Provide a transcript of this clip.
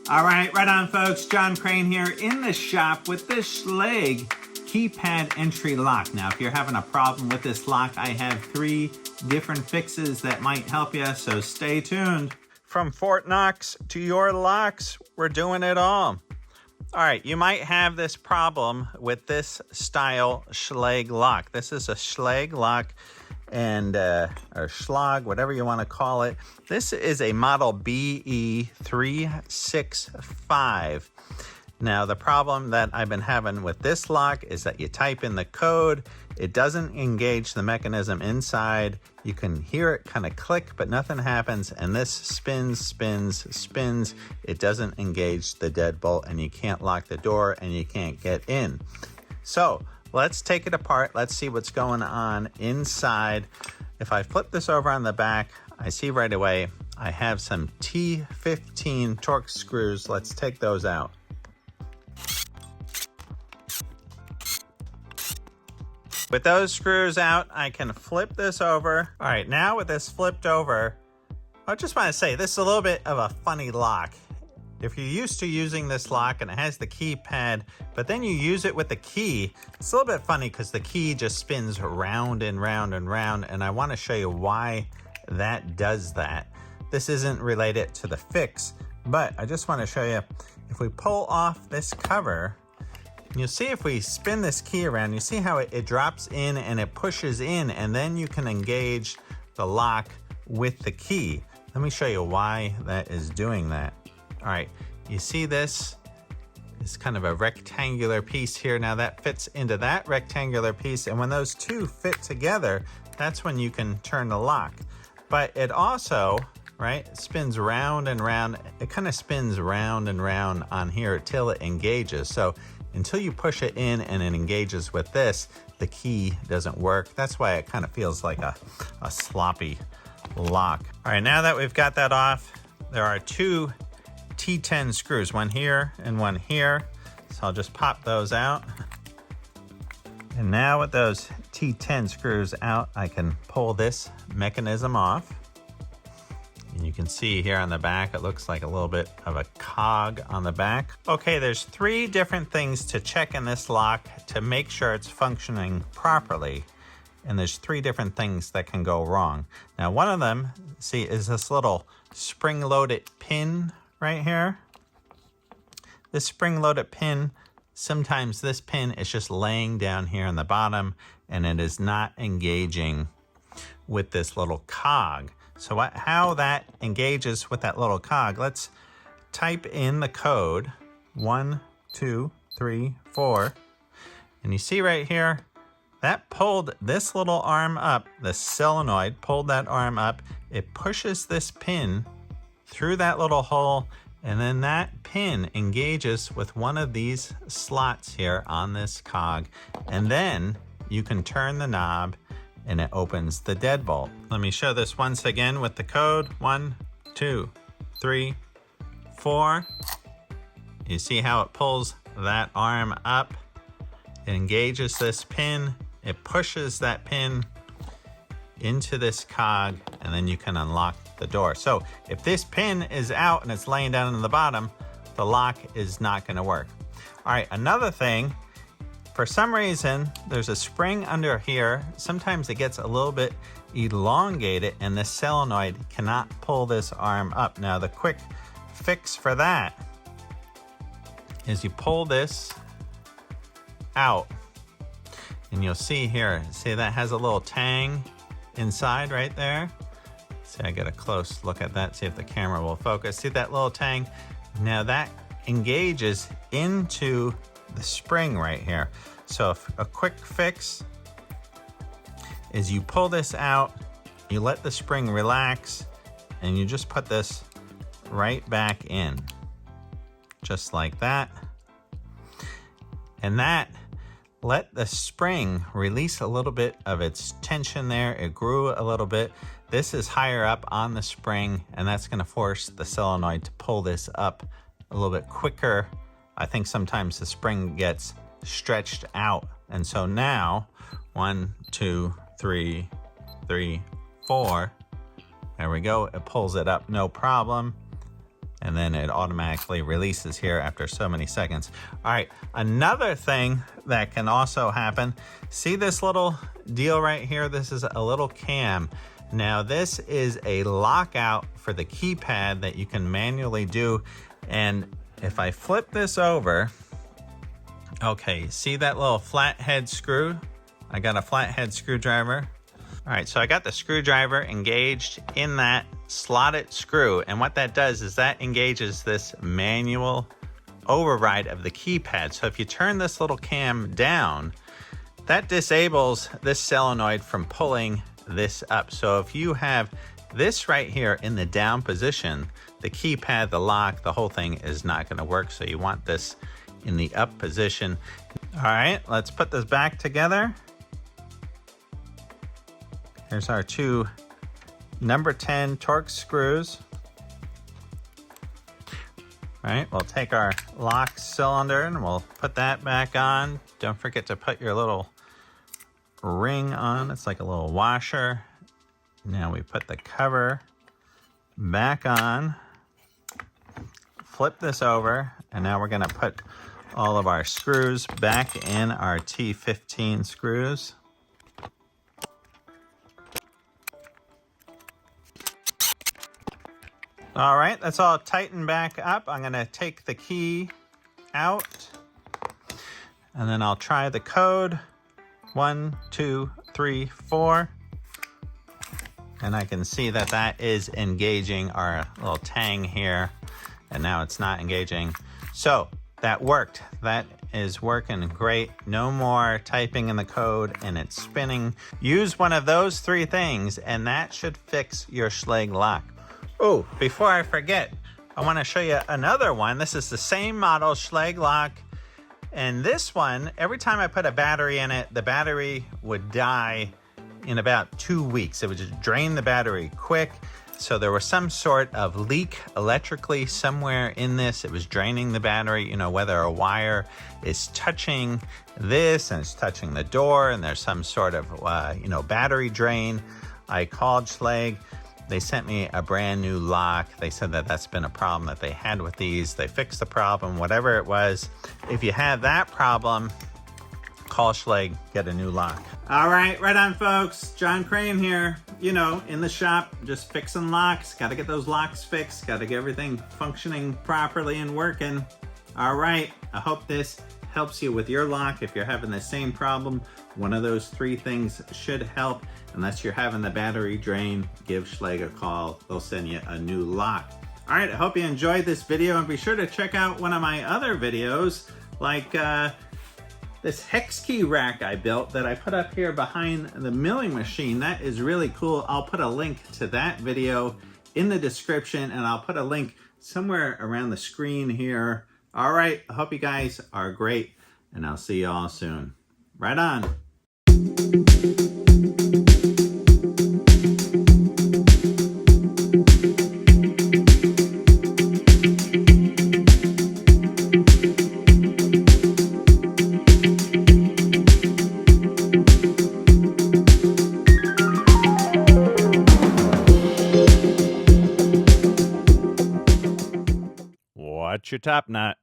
All right on folks, John Crane here in the shop with this Schlage Keypad entry lock. Now if you're having a problem with this lock, I have 3 different fixes that might help you, so stay tuned. From Fort Knox to your locks, we're doing it all. All right, you might have this problem with this style Schlage lock. This is a Schlage lock and or Schlage, whatever you want to call it. This is a model BE365. Now, the problem that I've been having with this lock is that you type in the code, it doesn't engage the mechanism inside. You can hear it kind of click, but nothing happens, and this spins. It doesn't engage the deadbolt, and you can't lock the door, and you can't get in. So let's take it apart. Let's see what's going on inside. If I flip this over on the back, I see right away I have some T15 Torx screws. Let's take those out. With those screws out, I can flip this over. All right, now with this flipped over, I just want to say this is a little bit of a funny lock. If you're used to using this lock and it has the keypad, but then you use it with the key, it's a little bit funny because the key just spins round and round and round, and I want to show you why that does that. This isn't related to the fix, but I just want to show you, if we pull off this cover, you'll see if we spin this key around, you see how it drops in and it pushes in, and then you can engage the lock with the key. Let me show you why that is doing that. All right, you see this is kind of a rectangular piece here. Now that fits into that rectangular piece, and when those two fit together, that's when you can turn the lock. But it also, right, spins round and round. It kind of spins round and round on here till it engages. So until you push it in and it engages with this, the key doesn't work. That's why it kind of feels like a sloppy lock. All right, now that we've got that off, there are 2 T10 screws, one here and one here. So I'll just pop those out. And now with those T10 screws out, I can pull this mechanism off. And you can see here on the back, it looks like a little bit of a cog on the back. Okay, there's 3 different things to check in this lock to make sure it's functioning properly. And there's 3 different things that can go wrong. Now, one of them, see, is this little spring-loaded pin right here. This spring-loaded pin, sometimes this pin is just laying down here on the bottom and it is not engaging with this little cog. So how that engages with that little cog, let's type in the code 1, 2, 3, 4. And you see right here, that pulled this little arm up, the solenoid pulled that arm up. It pushes this pin through that little hole, and then that pin engages with one of these slots here on this cog. And then you can turn the knob and it opens the deadbolt. Let me show this once again with the code 1, 2, 3, 4. You see how it pulls that arm up, it engages this pin, it pushes that pin into this cog, and then you can unlock the door. So if this pin is out and it's laying down on the bottom, the lock is not going to work. All right, another thing, for some reason, there's a spring under here. Sometimes it gets a little bit elongated and this solenoid cannot pull this arm up. Now, the quick fix for that is you pull this out and you'll see here, see that has a little tang inside right there. See, I get a close look at that, see if the camera will focus. See that little tang? Now that engages into the spring right here. So a quick fix is you pull this out, you let the spring relax, and you just put this right back in, just like that. And that let the spring release a little bit of its tension there. It grew a little bit. This is higher up on the spring, and that's going to force the solenoid to pull this up a little bit quicker. I think sometimes the spring gets stretched out. And so now, 1, 2, 3, 4. There we go. It pulls it up, no problem. and then it automatically releases here after so many seconds. All right, another thing that can also happen, see this little deal right here? This is a little cam. Now this is a lockout for the keypad that you can manually do. And if I flip this over, okay, see that little flathead screw? I got a flathead screwdriver. All right, so I got the screwdriver engaged in that slotted screw, and what that does is that engages this manual override of the keypad. So if you turn this little cam down, that disables this solenoid from pulling this up. So if you have this right here in the down position, the keypad, the lock, the whole thing is not going to work. So you want this in the up position. All right, let's put this back together. Here's our two number 10 Torx screws. All right, we'll take our lock cylinder and we'll put that back on. Don't forget to put your little ring on. It's like a little washer. Now we put the cover back on. Flip this over, and now we're gonna put all of our screws back in our T15 screws. All right, that's all tightened back up. I'm gonna take the key out, and then I'll try the code. 1, 2, 3, 4. And I can see that that is engaging our little tang here, and now it's not engaging. So that worked. That is working great. No more typing in the code and it's spinning. Use one of those 3 things and that should fix your Schlage lock. Oh, before I forget, I want to show you another one. This is the same model Schlage lock. And this one, every time I put a battery in it, the battery would die in about 2 weeks. It would just drain the battery quick. So there was some sort of leak electrically somewhere in this. It was draining the battery, you know, whether a wire is touching this and it's touching the door and there's some sort of, you know, battery drain. I called Schlage. They sent me a brand new lock. They said that that's been a problem that they had with these. They fixed the problem, whatever it was. If you have that problem, call Schlage, get a new lock. All right on, folks. John Crane here. You know, in the shop, just fixing locks. Got to get those locks fixed. Got to get everything functioning properly and working. All right, I hope this helps you with your lock. If you're having the same problem, one of those 3 things should help. Unless you're having the battery drain, give Schlage a call. They'll send you a new lock. All right, I hope you enjoyed this video, and be sure to check out one of my other videos, like this hex key rack I built that I put up here behind the milling machine. That is really cool. I'll put a link to that video in the description, and I'll put a link somewhere around the screen here. All right, I hope you guys are great, and I'll see you all soon. Right on. What's your top knot?